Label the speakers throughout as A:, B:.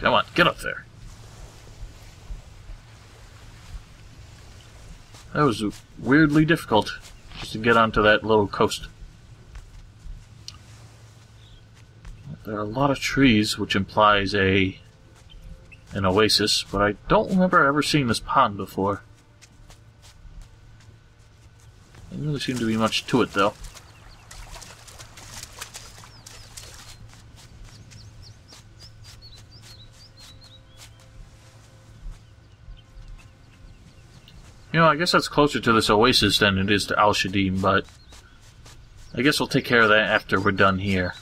A: Come on, get up there. That was weirdly difficult just to get onto that little coast. There are a lot of trees, which implies an oasis, but I don't remember ever seeing this pond before. There doesn't really seem to be much to it, though. You know, I guess that's closer to this oasis than it is to Al-Shedim, but I guess we'll take care of that after we're done here.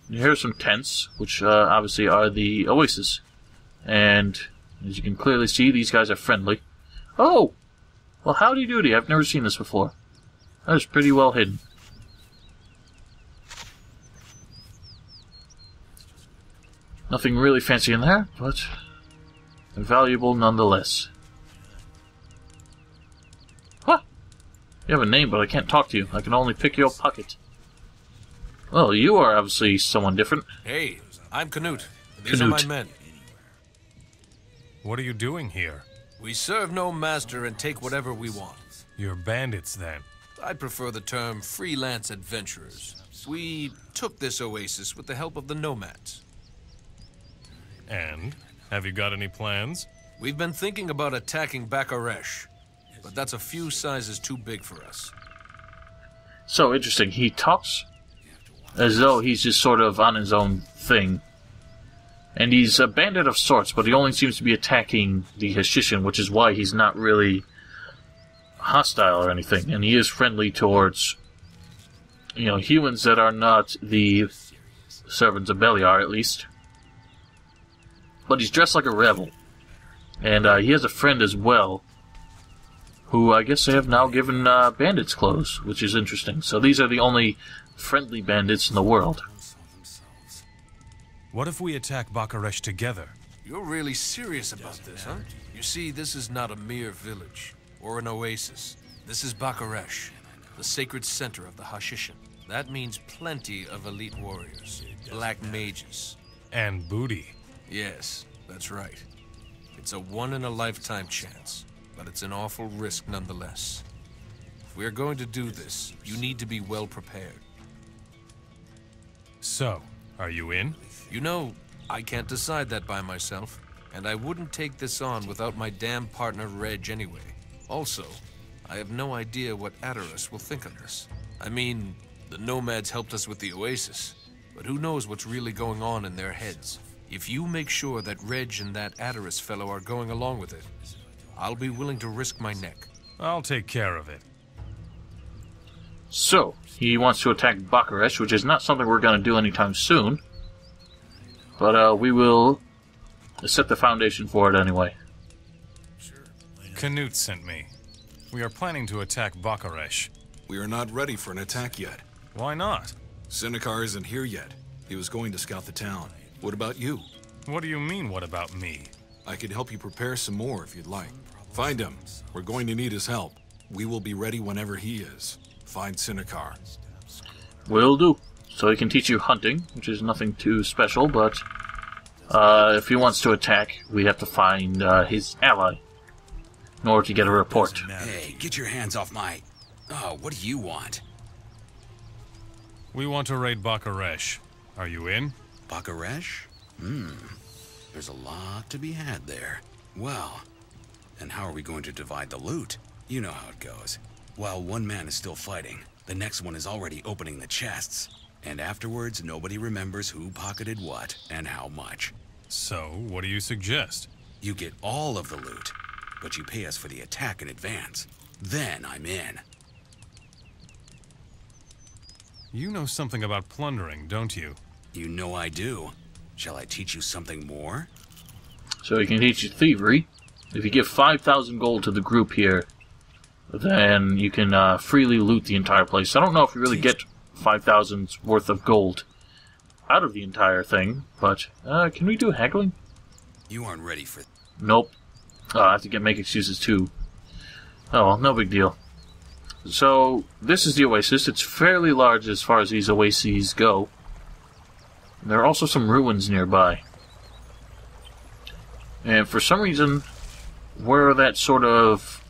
A: Here are some tents, which obviously are the oasis. And as you can clearly see, these guys are friendly. Oh! Well, howdy doody, I've never seen this before. That is pretty well hidden. Nothing really fancy in there, but valuable nonetheless. Huh! You have a name, but I can't talk to you. I can only pick your pocket. Well, you are obviously someone different.
B: Hey, I'm Canute. These are my men.
C: What are you doing here?
B: We serve no master and take whatever we want.
C: You're bandits, then?
B: I prefer the term freelance adventurers. We took this oasis with the help of the nomads.
C: And? Have you got any plans?
B: We've been thinking about attacking Bakaresh, but that's a few sizes too big for us.
A: So interesting. He talks as though he's just sort of on his own thing. And he's a bandit of sorts, but he only seems to be attacking the Hashishin, which is why he's not really hostile or anything. And he is friendly towards, you know, humans that are not the servants of Beliar, at least. But he's dressed like a rebel. And he has a friend as well, who I guess they have now given bandits clothes, which is interesting. So these are the only friendly bandits in the world.
C: What if we attack Bakaresh together?
B: You're really serious about this, huh? You see, this is not a mere village, or an oasis. This is Bakaresh, the sacred center of the Hashishin. That means plenty of elite warriors, black mages.
C: And booty.
B: Yes, that's right. It's a one-in-a-lifetime chance, but it's an awful risk nonetheless. If we're going to do this, you need to be well prepared.
C: So, are you in?
B: You know, I can't decide that by myself, and I wouldn't take this on without my damn partner Reg anyway. Also, I have no idea what Adaris will think of this. I mean, the nomads helped us with the oasis, but who knows what's really going on in their heads. If you make sure that Reg and that Adaris fellow are going along with it, I'll be willing to risk my neck.
C: I'll take care of it.
A: So, he wants to attack Bakaresh, which is not something we're going to do anytime soon. But we will set the foundation for it anyway.
C: Canute sent me. We are planning to attack Bakaresh.
D: We are not ready for an attack yet.
C: Why not?
D: Sinar isn't here yet. He was going to scout the town. What about you?
C: What do you mean, what about me?
D: I could help you prepare some more if you'd like. Find him. We're going to need his help. We will be ready whenever he is. Find Sinar.
A: Will do. So he can teach you hunting, which is nothing too special, but if he wants to attack, we have to find his ally in order to get a report.
E: Hey, get your hands off my... Oh, what do you want?
C: We want to raid Bakaresh. Are you in?
E: Bakaresh? There's a lot to be had there. Well, and how are we going to divide the loot? You know how it goes. While one man is still fighting, the next one is already opening the chests. And afterwards, nobody remembers who pocketed what and how much.
C: So, what do you suggest?
E: You get all of the loot, but you pay us for the attack in advance. Then I'm in.
C: You know something about plundering, don't you?
E: You know I do. Shall I teach you something more?
A: So he can teach you thievery. If you give 5,000 gold to the group here, then you can freely loot the entire place. I don't know if you really get 5,000's worth of gold out of the entire thing, but can we do haggling?
E: You aren't ready for...
A: Nope. I have to make excuses too. Oh well, no big deal. So, this is the oasis. It's fairly large as far as these oases go. There are also some ruins nearby. And for some reason, where that sort of...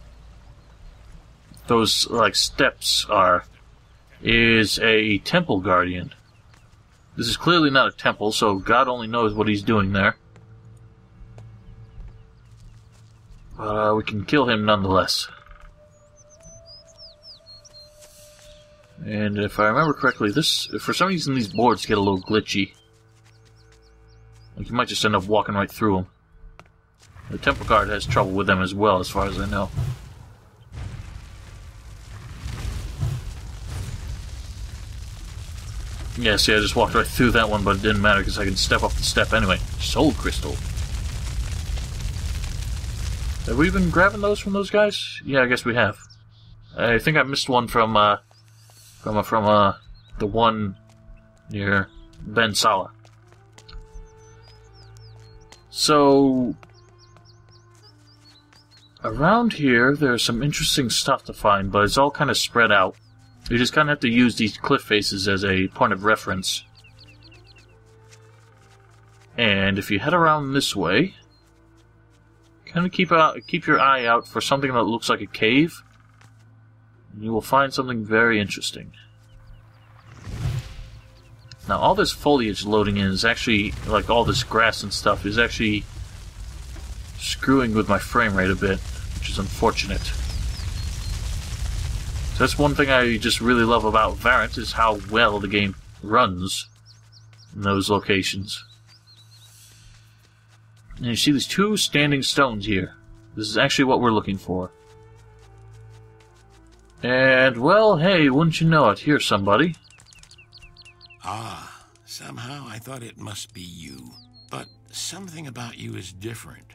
A: those, like, steps are, is a temple guardian. This is clearly not a temple, so God only knows what he's doing there. But we can kill him nonetheless. And if I remember correctly, for some reason these boards get a little glitchy. Like you might just end up walking right through them. The temple guard has trouble with them as well, as far as I know. Yeah, see, I just walked right through that one, but it didn't matter because I could step up the step anyway. Soul crystal. Have we been grabbing those from those guys? Yeah, I guess we have. I think I missed one from the one near Ben Sala. So, around here, there's some interesting stuff to find, but it's all kind of spread out. You just kind of have to use these cliff faces as a point of reference. And if you head around this way, kind of keep your eye out for something that looks like a cave, and you will find something very interesting. Now, all this foliage loading in is actually, like all this grass and stuff, is actually screwing with my frame rate a bit, which is unfortunate. So that's one thing I just really love about Varant, is how well the game runs in those locations. And you see these two standing stones here. This is actually what we're looking for. And, well, hey, wouldn't you know it, here's somebody.
F: Ah, somehow I thought it must be you. But something about you is different.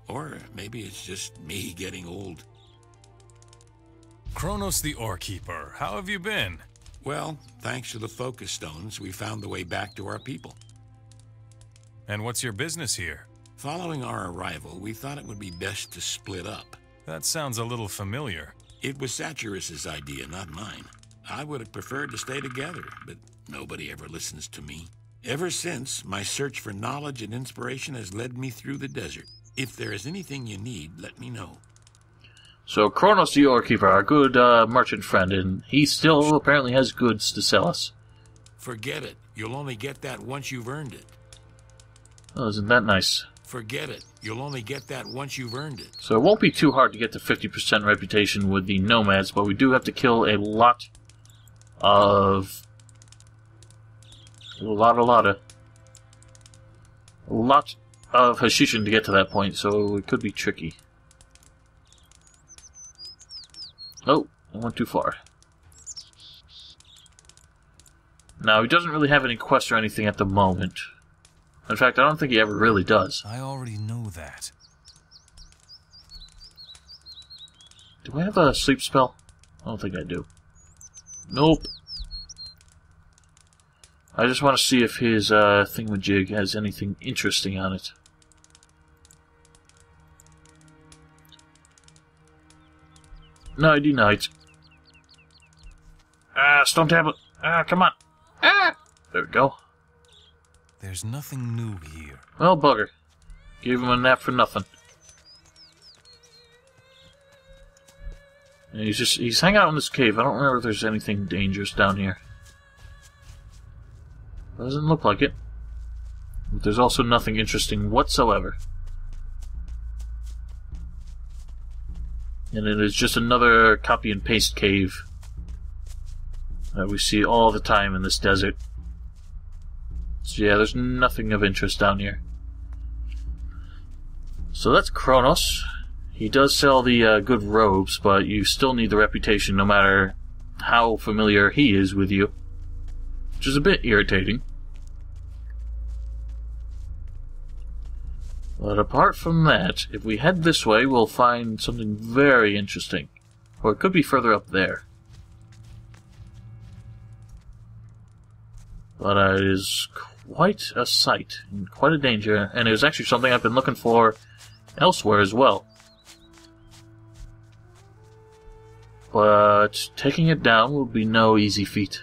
F: Or maybe it's just me getting old.
C: Cronos the Ore Keeper, how have you been?
F: Well, thanks to the focus stones, we found the way back to our people.
C: And what's your business here?
F: Following our arrival, we thought it would be best to split up.
C: That sounds a little familiar.
F: It was Satyrus's idea, not mine. I would have preferred to stay together, but nobody ever listens to me. Ever since, my search for knowledge and inspiration has led me through the desert. If there is anything you need, let me know.
A: So, Cronos the Ore Keeper, our good merchant friend, and he still apparently has goods to sell us.
F: Forget it. You'll only get that once you've earned it.
A: Oh, isn't that nice?
F: Forget it. You'll only get that once you've earned it.
A: So it won't be too hard to get to 50% reputation with the nomads, but we do have to kill a lot of Hashishin to get to that point, so it could be tricky. Oh, I went too far. Now, he doesn't really have any quests or anything at the moment. In fact, I don't think he ever really does.
C: I already know that.
A: Do I have a sleep spell? I don't think I do. Nope. I just want to see if his thingamajig has anything interesting on it. Nighty night. Stone tablet. Come on. There we go.
C: There's nothing new here.
A: Well, bugger. Gave him a nap for nothing. And he's hanging out in this cave. I don't remember if there's anything dangerous down here. Doesn't look like it. But there's also nothing interesting whatsoever. And it is just another copy and paste cave that we see all the time in this desert. So yeah, there's nothing of interest down here. So that's Cronos. He does sell the good robes, but you still need the reputation no matter how familiar he is with you. Which is a bit irritating. But apart from that, if we head this way, we'll find something very interesting. Or it could be further up there. But it is quite a sight, and quite a danger, and it was actually something I've been looking for elsewhere as well. But taking it down will be no easy feat.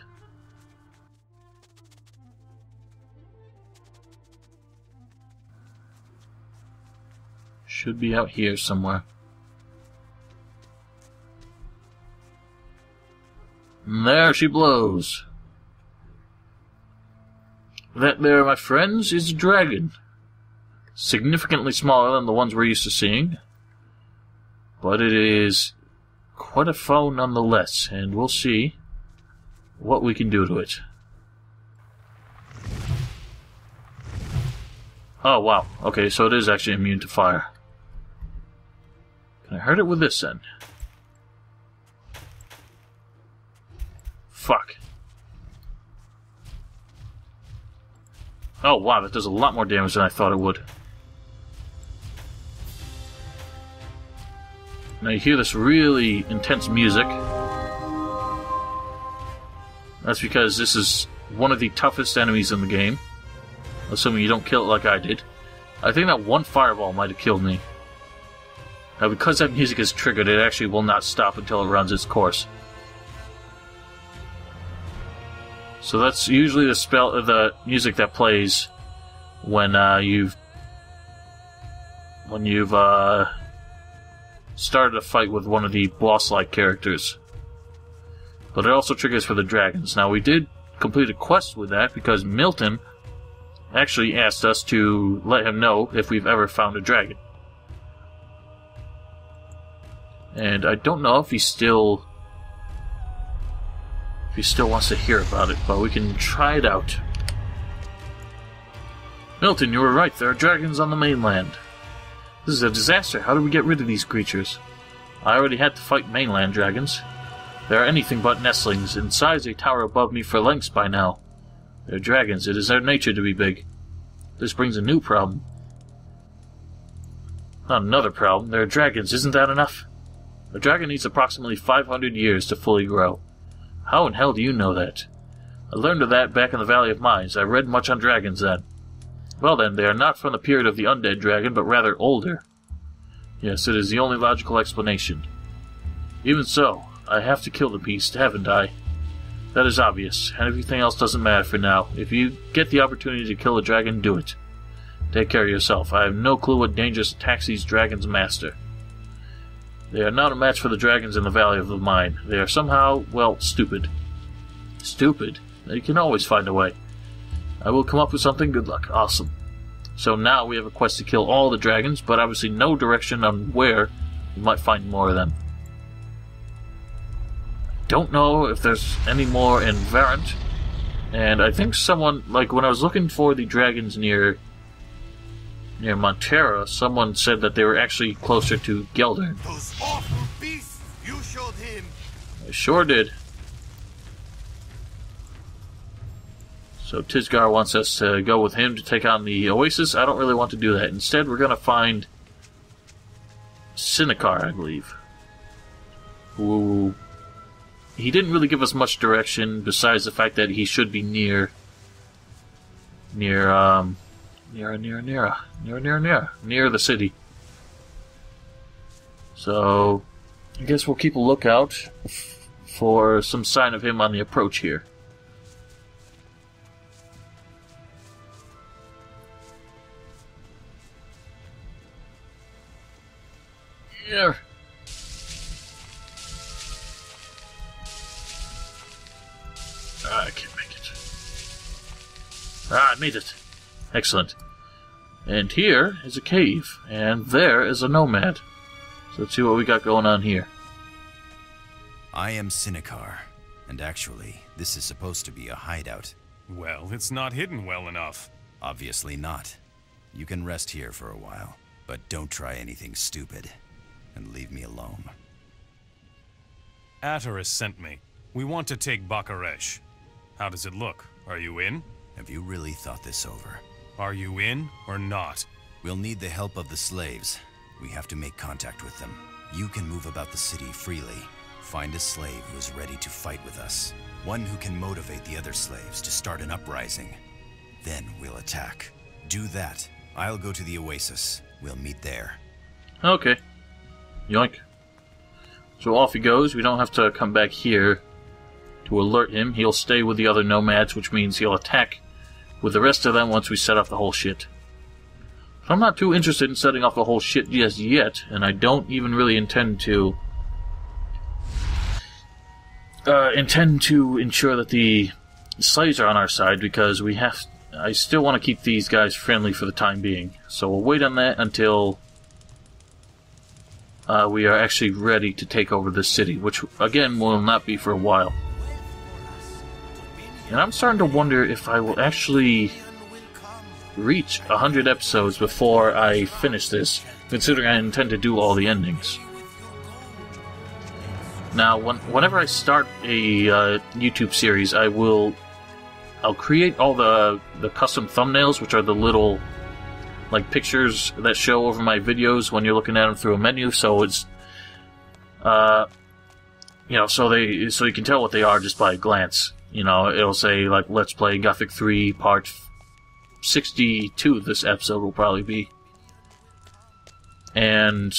A: Should be out here somewhere. And there she blows. That there, my friends, is a dragon. Significantly smaller than the ones we're used to seeing. But it is quite a foe nonetheless, and we'll see what we can do to it. Oh, wow. Okay, so it is actually immune to fire. Can I hurt it with this then? Fuck. Oh, wow, that does a lot more damage than I thought it would. Now you hear this really intense music. That's because this is one of the toughest enemies in the game. Assuming you don't kill it like I did. I think that one fireball might have killed me. Now because that music is triggered, it actually will not stop until it runs its course. So that's usually the music that plays when you've started a fight with one of the boss-like characters. But it also triggers for the dragons. Now we did complete a quest with that because Milton actually asked us to let him know if we've ever found a dragon. And I don't know if he still wants to hear about it, but we can try it out. Milton, you were right. There are dragons on the mainland. This is a disaster. How do we get rid of these creatures? I already had to fight mainland dragons. They are anything but nestlings. In size, they tower above me for lengths by now. They're dragons. It is their nature to be big. This brings a new problem. Not another problem. They're dragons. Isn't that enough? A dragon needs approximately 500 years to fully grow. How in hell do you know that? I learned of that back in the Valley of Mines. I read much on dragons then. Well then, they are not from the period of the undead dragon, but rather older. Yes, it is the only logical explanation. Even so, I have to kill the beast, haven't I? That is obvious, and everything else doesn't matter for now. If you get the opportunity to kill a dragon, do it. Take care of yourself. I have no clue what dangers attacks these dragons master. They are not a match for the dragons in the Valley of the Mine. They are somehow, well, stupid. Stupid? They can always find a way. I will come up with something. Good luck. Awesome. So now we have a quest to kill all the dragons, but obviously no direction on where we might find more of them. Don't know if there's any more in Varant. And I think someone, like when I was looking for the dragons near Montera, someone said that they were actually closer to Geldern.
G: Those awful beasts you showed him.
A: I sure did. So Tisgar wants us to go with him to take on the oasis. I don't really want to do that. Instead, we're going to find Sinar, I believe. Who... He didn't really give us much direction besides the fact that he should be near the city. So I guess we'll keep a lookout for some sign of him on the approach here. Yeah. I can't make it. I made it. Excellent. And here is a cave, and there is a nomad. So let's see what we got going on here.
H: I am Sinar, and actually, this is supposed to be a hideout.
C: Well, it's not hidden well enough.
H: Obviously not. You can rest here for a while, but don't try anything stupid, and leave me alone.
C: Ataris sent me. We want to take Bakaresh. How does it look? Are you in?
H: Have you really thought this over?
C: Are you in or not?
H: We'll need the help of the slaves. We have to make contact with them. You can move about the city freely. Find a slave who is ready to fight with us. One who can motivate the other slaves to start an uprising. Then we'll attack. Do that. I'll go to the oasis. We'll meet there.
A: Okay. Yoink. So off he goes. We don't have to come back here to alert him. He'll stay with the other nomads, which means he'll attack with the rest of them once we set off the whole shit. So I'm not too interested in setting off the whole shit just yet, and I don't even really intend to ensure that the slaves are on our side, because I still want to keep these guys friendly for the time being. So we'll wait on that until we are actually ready to take over this city, which again will not be for a while. And I'm starting to wonder if I will actually reach 100 episodes before I finish this, considering I intend to do all the endings. Now, whenever I start a YouTube series, I'll create all the custom thumbnails, which are the little pictures that show over my videos when you're looking at them through a menu. So it's so you can tell what they are just by a glance. It'll say Let's Play Gothic 3 Part 62. This episode will probably be, and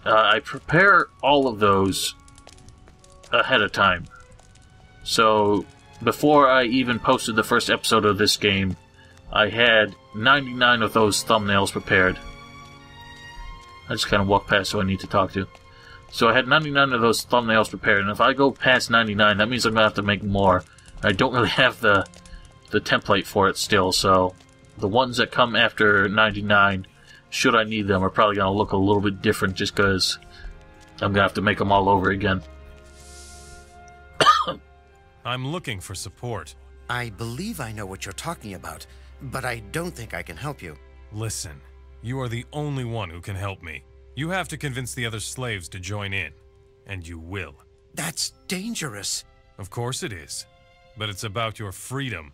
A: I prepare all of those ahead of time. So before I even posted the first episode of this game, I had 99 of those thumbnails prepared. I just kind of walked past who I need to talk to. So I had 99 of those thumbnails prepared, and if I go past 99, that means I'm going to have to make more. I don't really have the template for it still, so the ones that come after 99, should I need them, are probably going to look a little bit different just because I'm going to have to make them all over again.
C: I'm looking for support.
I: I believe I know what you're talking about, but I don't think I can help you.
C: Listen, you are the only one who can help me. You have to convince the other slaves to join in, and you will.
I: That's dangerous.
C: Of course it is, but it's about your freedom.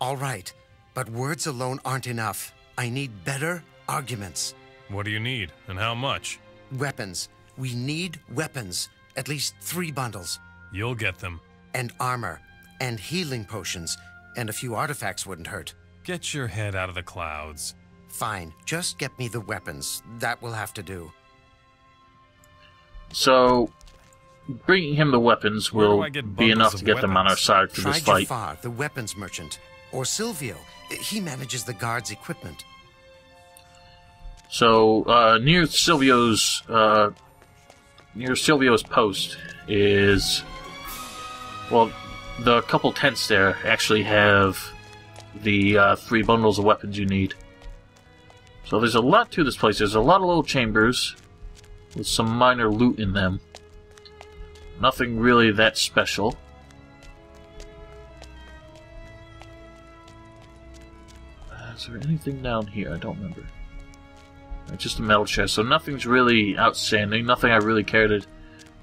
I: All right, but words alone aren't enough. I need better arguments.
C: What do you need, and how much?
I: Weapons. We need weapons. At least 3 bundles.
C: You'll get them.
I: And armor. And healing potions. And a few artifacts wouldn't hurt.
C: Get your head out of the clouds.
I: Fine. Just get me the weapons. That will have to do.
A: So, bringing him the weapons will be enough to get them on our side for this fight.
I: Try Jafar, the weapons merchant. Or Silvio. He manages the guard's equipment.
A: So, near Silvio's post is, well, the couple tents there actually have the 3 bundles of weapons you need. So there's a lot to this place. There's a lot of little chambers with some minor loot in them. Nothing really that special. Is there anything down here? I don't remember. Just a metal chest, so nothing's really outstanding. Nothing I really care to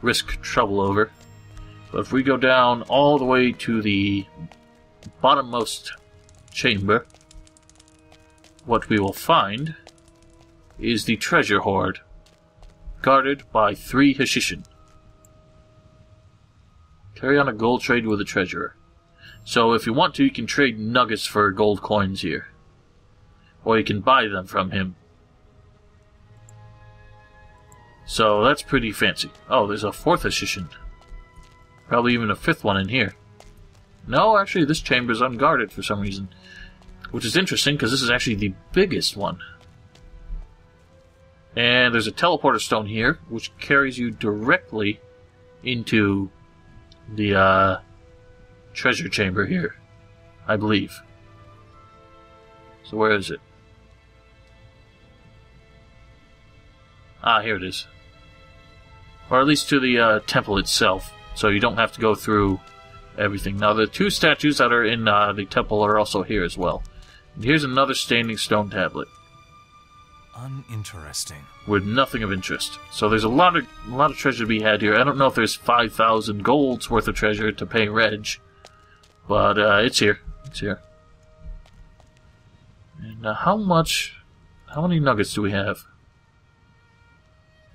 A: risk trouble over. But if we go down all the way to the bottommost chamber, what we will find is the treasure hoard, guarded by 3 Hashishin. Carry on a gold trade with the treasurer. So if you want to, you can trade nuggets for gold coins here. Or you can buy them from him. So that's pretty fancy. Oh, there's a 4th Hashishin. Probably even a 5th one in here. No, actually this chamber is unguarded for some reason. Which is interesting, because this is actually the biggest one. And there's a teleporter stone here, which carries you directly into the treasure chamber here, I believe. So where is it? Ah, here it is. Or at least to the temple itself, so you don't have to go through everything. Now, the 2 statues that are in the temple are also here as well. And here's another standing stone tablet.
C: Uninteresting.
A: With nothing of interest. So there's a lot of treasure to be had here. I don't know if there's 5,000 golds worth of treasure to pay Reg, but it's here. It's here. And how many nuggets do we have?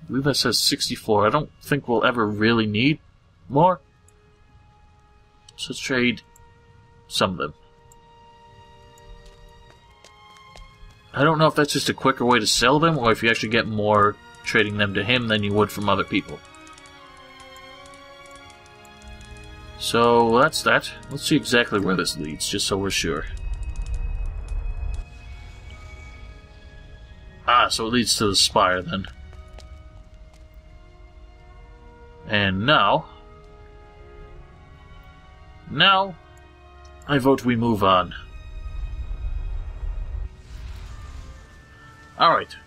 A: I believe that says 64. I don't think we'll ever really need more. So let's trade some of them. I don't know if that's just a quicker way to sell them, or if you actually get more trading them to him than you would from other people. So that's that. Let's see exactly where this leads, just so we're sure. Ah, so it leads to the spire then. And now, I vote we move on. Alright.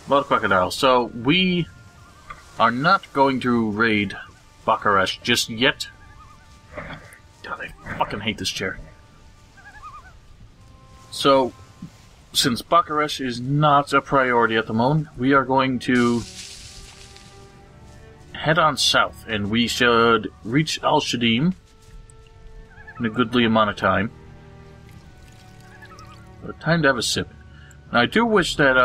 A: Blood Crocodile. So, we are not going to raid Bakaresh just yet. God, I fucking hate this chair. So, since Bakaresh is not a priority at the moment, we are going to head on south, and we should reach Al-Shedim in a goodly amount of time. But time to have a sip. Now, I do wish that,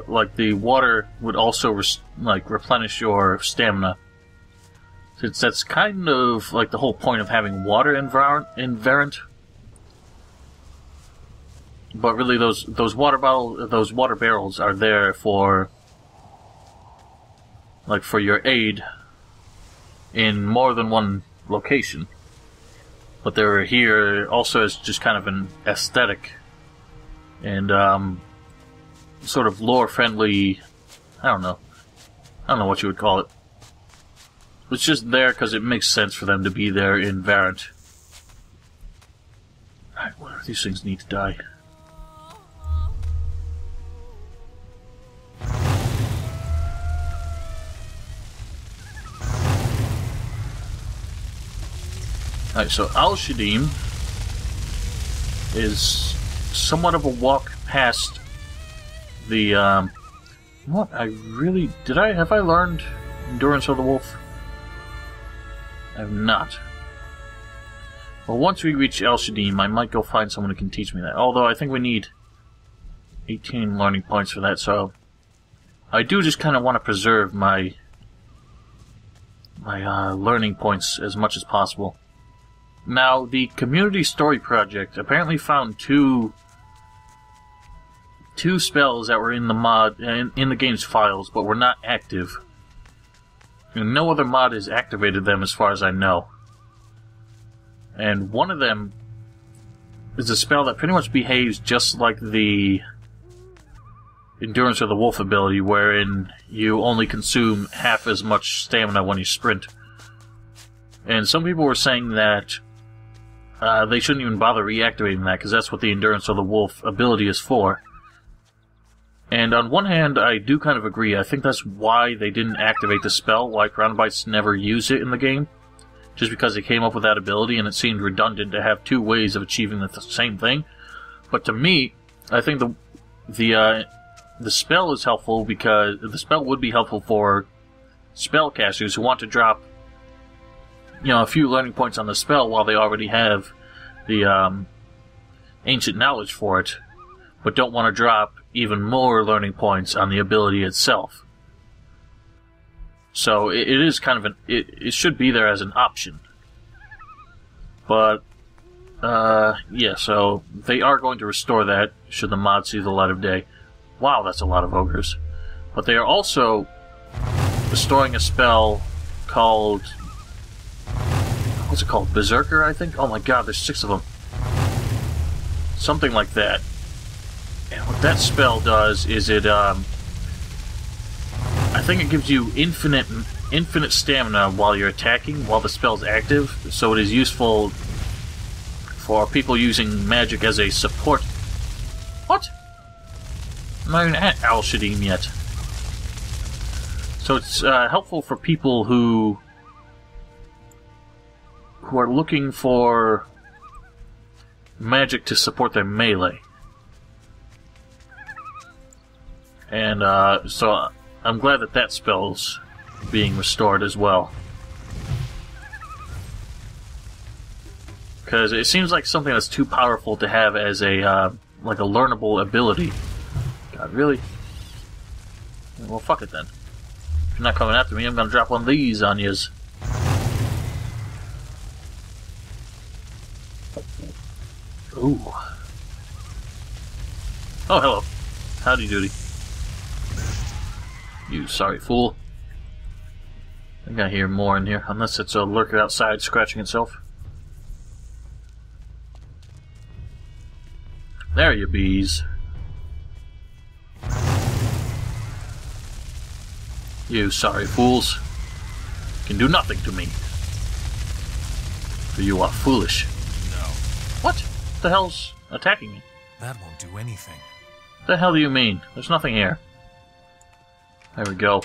A: like, the water would also, replenish your stamina. Since that's kind of, like, the whole point of having water in Varant. But really, those water barrels are there for, like, for your aid in more than one location. But they're here also as just kind of an aesthetic and sort of lore-friendly. I don't know what you would call it. It's just there because it makes sense for them to be there in Varant. Alright, what are these things need to die? Alright, so Al-Shedim is somewhat of a walk past the, what, have I learned Endurance of the Wolf? I have not. Well, once we reach Al-Shedim, I might go find someone who can teach me that. Although, I think we need 18 learning points for that, so I do just kind of want to preserve my learning points as much as possible. Now, the Community Story Project apparently found two spells that were in the in the game's files, but were not active. And no other mod has activated them as far as I know. And one of them is a spell that pretty much behaves just like the Endurance of the Wolf ability, wherein you only consume half as much stamina when you sprint. And some people were saying that they shouldn't even bother reactivating that, because that's what the Endurance of the Wolf ability is for. And on one hand, I do kind of agree. I think that's why they didn't activate the spell, why Chronobites never use it in the game. Just because they came up with that ability, and it seemed redundant to have two ways of achieving the same thing. But to me, I think the spell is helpful, because the spell would be helpful for spellcasters who want to drop, a few learning points on the spell while they already have the ancient knowledge for it, but don't want to drop even more learning points on the ability itself. So it is kind of it should be there as an option. But yeah, so they are going to restore that should the mod see the light of day. Wow, that's a lot of ogres. But they are also restoring a spell called, what's it called? Berserker, I think? Oh my god, there's 6 of them. Something like that. And what that spell does is it, I think it gives you infinite stamina while you're attacking, while the spell's active, so it is useful for people using magic as a support. What? I'm not even at Al-Shedim yet. So it's helpful for people who are looking for magic to support their melee. And so I'm glad that that spell's being restored as well. Because it seems like something that's too powerful to have as a like a learnable ability. God, really? Well, fuck it then. If you're not coming after me, I'm gonna drop one of these on yous. Ooh. Oh, hello. Howdy doody. You sorry fool. I think I hear more in here, unless it's a lurker outside scratching itself. There you bees. You sorry fools can do nothing to me. For you are foolish.
C: No.
A: What the hell's attacking me?
C: That won't do anything.
A: What the hell do you mean? There's nothing here. There we go.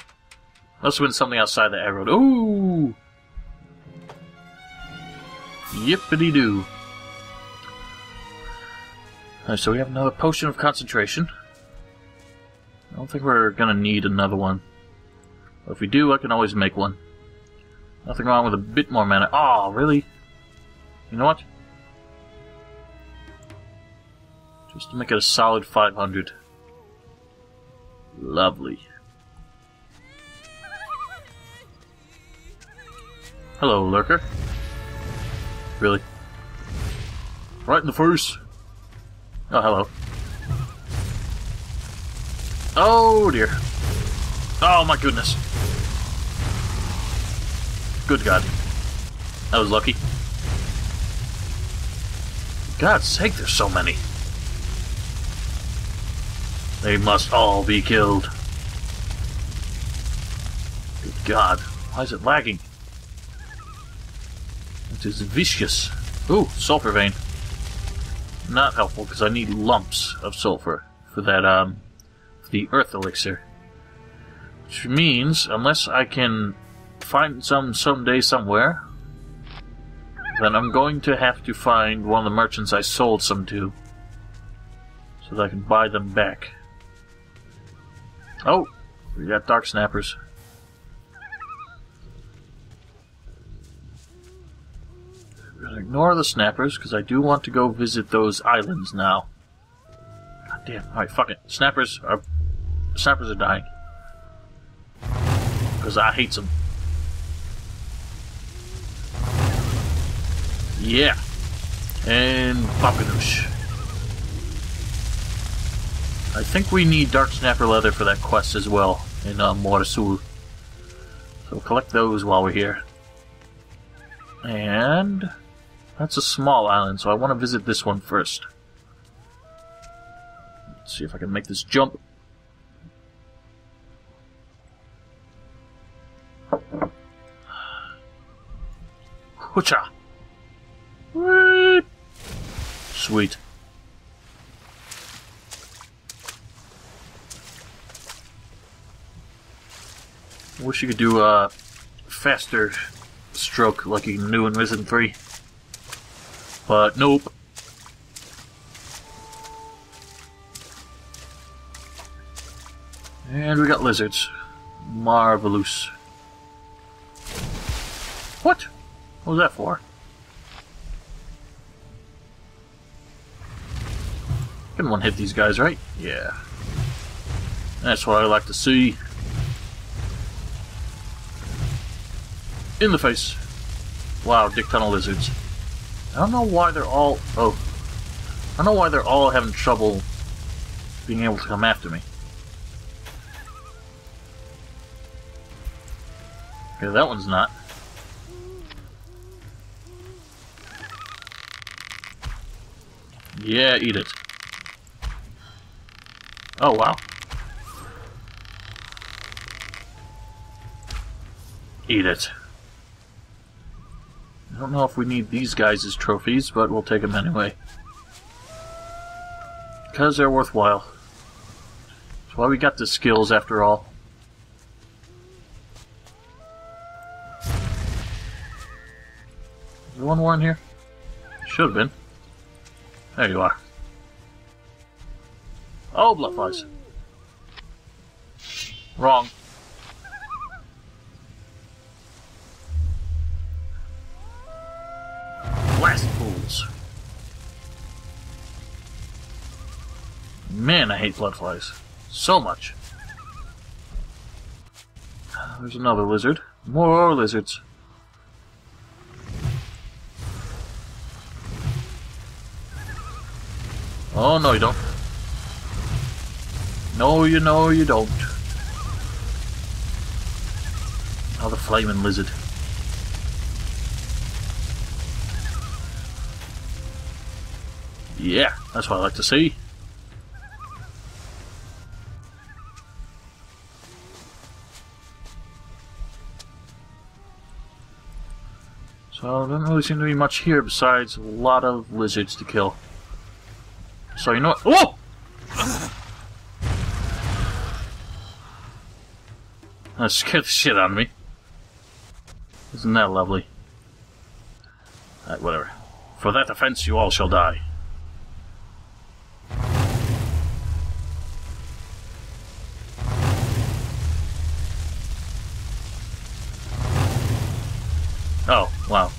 A: Must have been something outside the arrow. Ooh! Yippity-doo. Alright, so we have another potion of concentration. I don't think we're gonna need another one. But if we do, I can always make one. Nothing wrong with a bit more mana. Oh, really? You know what? Just to make it a solid 500. Lovely. Hello, lurker. Really? Right in the face. Oh, hello. Oh, dear. Oh, my goodness. Good God. That was lucky. God's sake, there's so many. They must all be killed. Good God. Why is it lagging? It is vicious. Ooh, sulfur vein. Not helpful because I need lumps of sulfur for that, for the earth elixir. Which means, unless I can find some someday somewhere, then I'm going to have to find one of the merchants I sold some to, so that I can buy them back. Oh, we got dark snappers. I'm gonna ignore the snappers because I do want to go visit those islands now. God damn! All right, fuck it. Snappers are dying because I hate them. Yeah, and Bakaresh. I think we need dark snapper leather for that quest as well in Morasul. So collect those while we're here. And that's a small island, so I want to visit this one first. Let's see if I can make this jump. Hoocha! Sweet. Wish you could do a faster stroke like you can do in Resident 3. But nope. And we got lizards. Marvelous. What? What was that for? Can one hit these guys, right? Yeah. That's what I like to see. In the face. Wow, dick ton of lizards. I don't know why they're all... Oh. I don't know why they're all having trouble being able to come after me. Okay, that one's not. Yeah, eat it. Oh, wow. Eat it. I don't know if we need these guys as trophies, but we'll take them anyway. Because they're worthwhile. That's why we got the skills, after all. Is there one more in here? Should have been. There you are. Oh, bloodflies. Wrong. Blast fools. Man, I hate bloodflies. So much. There's another lizard. More lizards. Oh, no, you don't. No, you don't. Oh, the flaming lizard. Yeah, that's what I like to see. So, there doesn't really seem to be much here besides a lot of lizards to kill. So, you know what? Whoa! That scared the shit out of me. Isn't that lovely? Alright, whatever. For that offense, you all shall die. Oh, wow.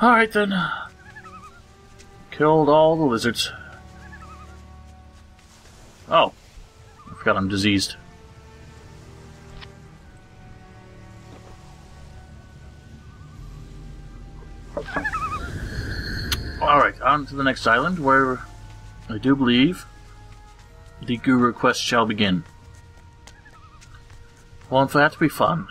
A: Alright then. Killed all the lizards. Oh. I forgot I'm diseased. Alright, on to the next island where I do believe the Guru quest shall begin. Won't that be fun?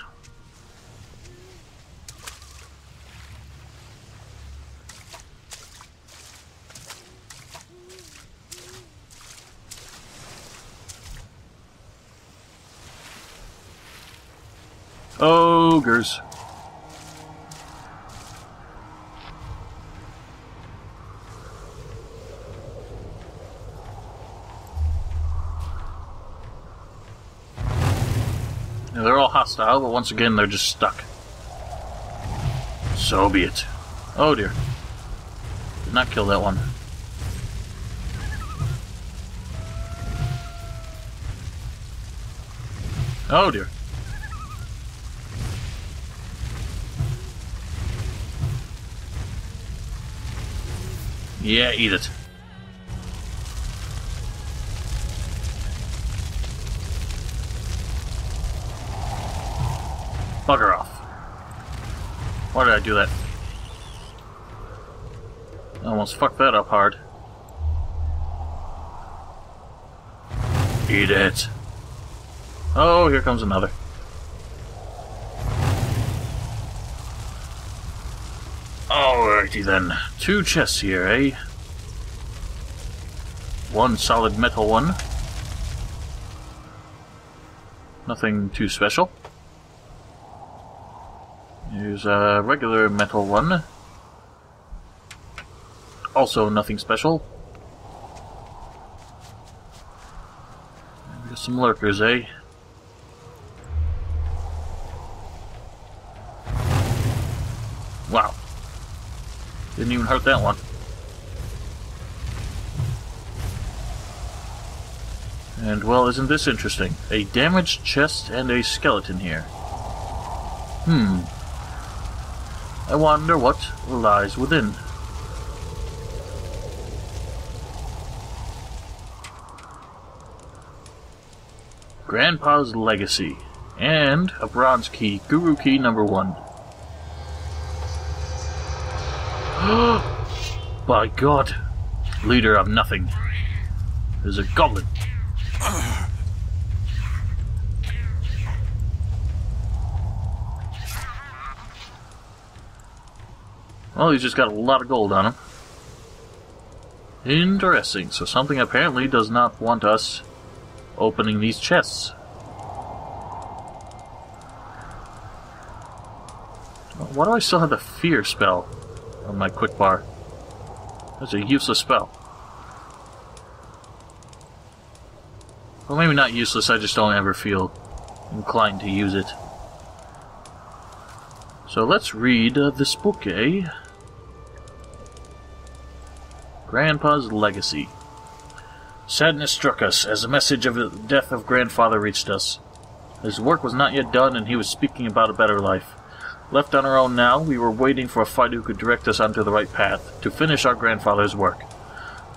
A: Ogres. Yeah, they're all hostile, but once again they're just stuck. So be it. Oh dear. Did not kill that one. Oh dear. Yeah, eat it. Bugger off. Why did I do that? I almost fucked that up hard. Eat it. Oh, here comes another. Alrighty then. 2 chests here, eh? 1 solid metal one. Nothing too special. Here's a regular metal one. Also nothing special. Got some lurkers, eh? Wow. Didn't even hurt that one. And, well, isn't this interesting? A damaged chest and a skeleton here. I wonder what lies within. Grandpa's Legacy. And a bronze key. Guru key number 1. By God. Leader of nothing. There's a goblin. Well, he's just got a lot of gold on him. Interesting. So something apparently does not want us opening these chests. Why do I still have the fear spell on my quick bar? That's a useless spell. Well, maybe not useless, I just don't ever feel inclined to use it. So let's read this book, eh? Grandpa's Legacy. Sadness struck us as the message of the death of Grandfather reached us. His work was not yet done, and he was speaking about a better life. Left on our own now, we were waiting for a fighter who could direct us onto the right path, to finish our grandfather's work.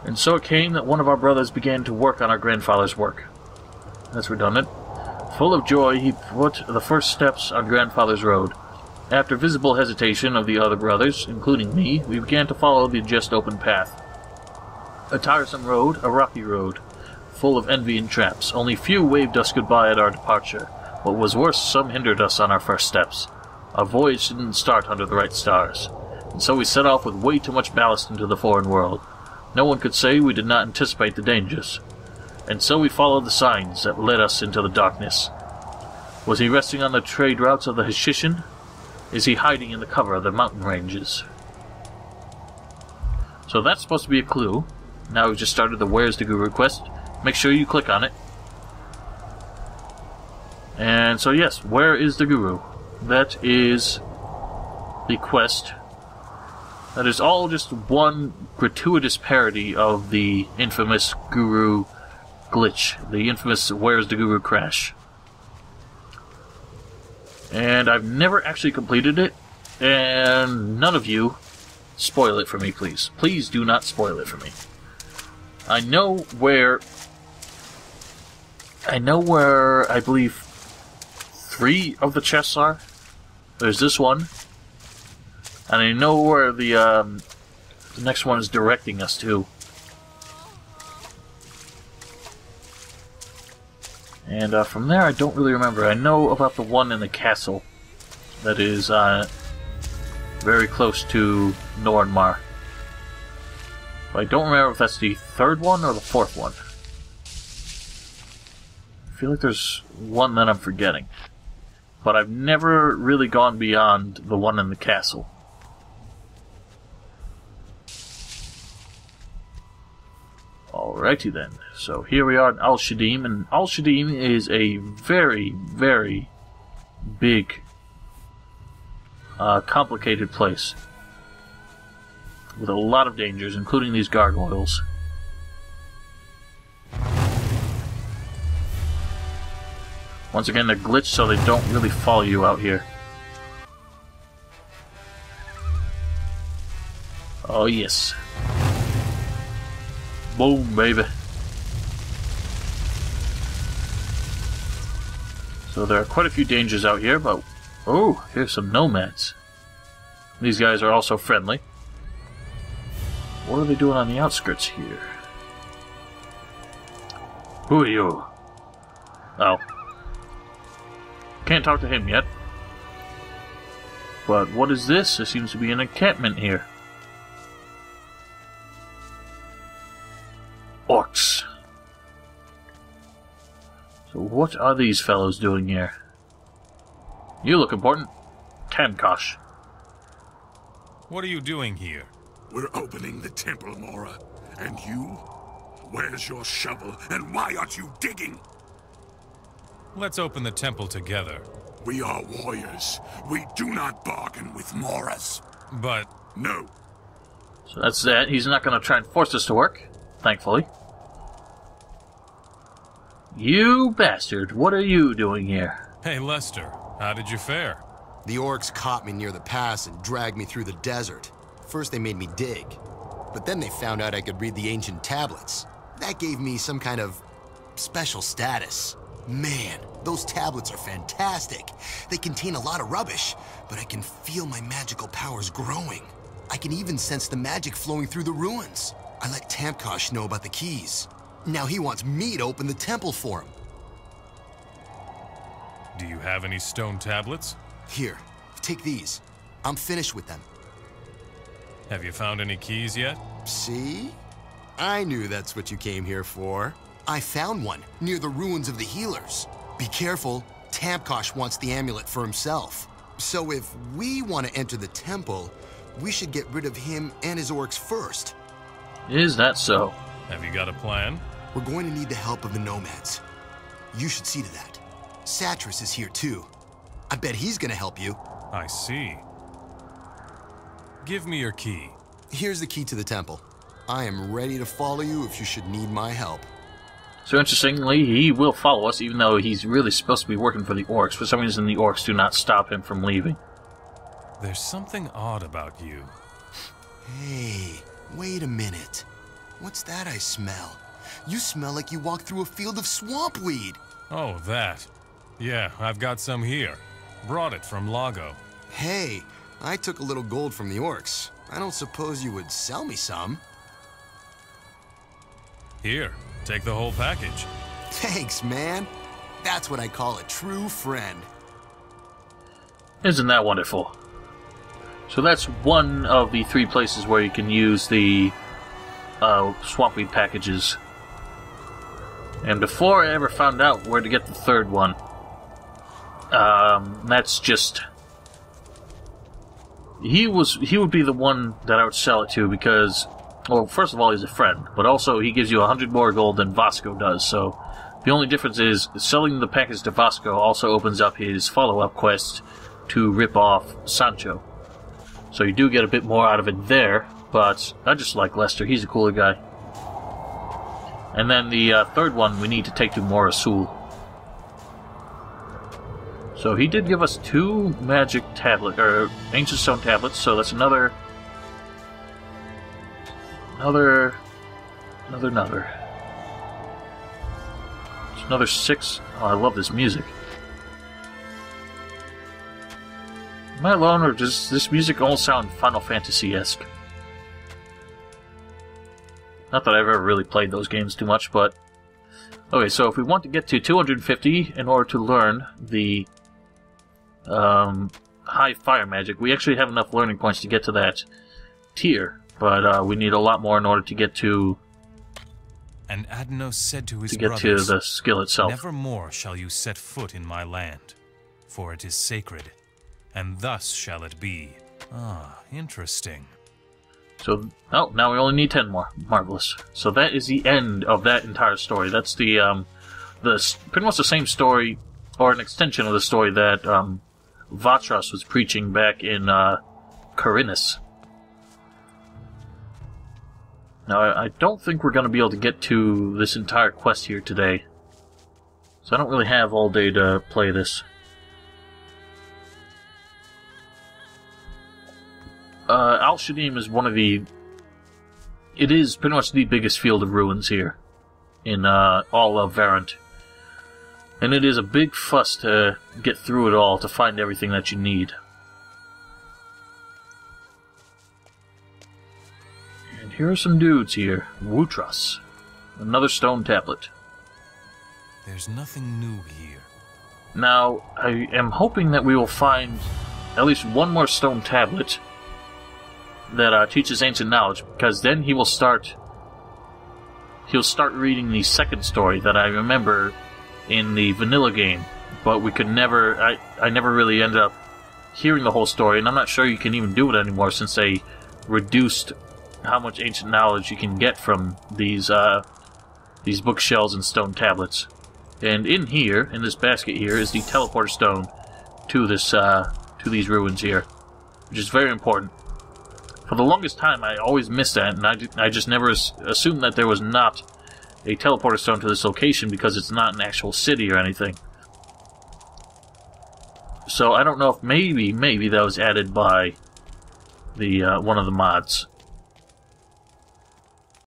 A: And so it came that one of our brothers began to work on our grandfather's work. That's redundant. Full of joy, he put the first steps on Grandfather's road. After visible hesitation of the other brothers, including me, we began to follow the just open path. A tiresome road, a rocky road, full of envy and traps. Only few waved us goodbye at our departure. What was worse, some hindered us on our first steps. Our voyage didn't start under the right stars, and so we set off with way too much ballast into the foreign world. No one could say we did not anticipate the dangers, and so we followed the signs that led us into the darkness. Was he resting on the trade routes of the Hashishin? Is he hiding in the cover of the mountain ranges? So that's supposed to be a clue. Now we've just started the Where's the Guru quest. Make sure you click on it. And so yes, where is the Guru? That is the quest. That is all just one gratuitous parody of the infamous Guru glitch. The infamous Where's the Guru crash. And I've never actually completed it. And none of you spoil it for me, please. Please do not spoil it for me. I know where I believe 3 of the chests are. There's this one. And I know where the next one is directing us to. And from there, I don't really remember. I know about the one in the castle that is very close to Nornmar. But I don't remember if that's the 3rd one or the 4th one. I feel like there's one that I'm forgetting. But I've never really gone beyond the one in the castle. Alrighty then. So here we are in Al-Shedim, and Al-Shedim is a very, very big, complicated place. With a lot of dangers, including these gargoyles. Once again, they're glitched so they don't really follow you out here. Oh yes. Boom, baby. So there are quite a few dangers out here, but... Oh, here's some nomads. These guys are also friendly. What are they doing on the outskirts here? Who are you? Oh. Can't talk to him yet. But what is this? There seems to be an encampment here. Orcs. So what are these fellows doing here? You look important. Tamkosh.
C: What are you doing here?
G: We're opening the temple, Mora. And you? Where's your shovel, and why aren't you digging?
C: Let's open the temple together.
G: We are warriors. We do not bargain with Moras.
C: But...
G: No.
A: So that's that. He's not going to try and force us to work, thankfully. You bastard, what are you doing here?
C: Hey, Lester, how did you fare?
J: The orcs caught me near the pass and dragged me through the desert. First they made me dig, but then they found out I could read the ancient tablets. That gave me some kind of special status. Man, those tablets are fantastic. They contain a lot of rubbish, but I can feel my magical powers growing. I can even sense the magic flowing through the ruins. I let Tamkosh know about the keys. Now he wants me to open the temple for him.
C: Do you have any stone tablets?
J: Here, take these. I'm finished with them.
C: Have you found any keys yet?
J: See? I knew that's what you came here for. I found one, near the ruins of the healers. Be careful, Tamkosh wants the amulet for himself. So if we want to enter the temple, we should get rid of him and his orcs first.
A: Is that so?
C: Have you got a plan?
J: We're going to need the help of the nomads. You should see to that. Satras is here too. I bet he's gonna help you.
C: I see. Give me your key.
J: Here's the key to the temple. I am ready to follow you if you should need my help.
A: So interestingly, he will follow us even though he's really supposed to be working for the orcs. For some reason, the orcs do not stop him from leaving.
C: There's something odd about you.
J: Hey, wait a minute. What's that I smell? You smell like you walked through a field of swampweed.
C: Oh, that. Yeah, I've got some here. Brought it from Lago.
J: Hey, I took a little gold from the orcs. I don't suppose you would sell me some?
C: Here, take the whole package.
J: Thanks, man. That's what I call a true friend.
A: Isn't that wonderful? So that's one of the 3 places where you can use the swampweed packages. And before I ever found out where to get the 3rd one, that's just... He would be the one that I would sell it to because, well, first of all, he's a friend, but also he gives you 100 more gold than Vasco does, so the only difference is selling the package to Vasco also opens up his follow-up quest to rip off Sancho. So you do get a bit more out of it there, but I just like Lester, he's a cooler guy. And then the 3rd one we need to take to Morasul. So he did give us 2 magic tablet, or ancient stone tablets, so that's another. It's another 6. Oh, I love this music. Am I alone, or does this music all sound Final Fantasy-esque? Not that I've ever really played those games too much, but... Okay, so if we want to get to 250 in order to learn the high fire magic, we actually have enough learning points to get to that tier, but we need a lot more in order to get to...
C: And Adnos said to his
A: brothers, to the skill itself.
C: Nevermore shall you set foot in my land, for it is sacred, and thus shall it be. Ah, interesting.
A: So, oh, now we only need 10 more. Marvelous. So that is the end of that entire story. That's the pretty much the same story, or an extension of the story that Vatras was preaching back in Corinus. Now, I don't think we're going to be able to get to this entire quest here today. So I don't really have all day to play this. Al-Shedim is one of the... It is pretty much the biggest field of ruins here in all of Varant. And it is a big fuss to get through it all to find everything that you need. And here are some dudes here. Wutras. Another stone tablet.
C: There's nothing new here.
A: Now, I am hoping that we will find at least one more stone tablet that teaches ancient knowledge, because then he'll start reading the second story that I remember in the vanilla game, but we could never, I never really ended up hearing the whole story, and I'm not sure you can even do it anymore since they reduced how much ancient knowledge you can get from these bookshells and stone tablets. And in here, in this basket here, is the teleporter stone to this to these ruins here, which is very important. For the longest time, I always missed that, and I just never assumed that there was not a teleporter stone to this location because it's not an actual city or anything. So I don't know if maybe that was added by the one of the mods.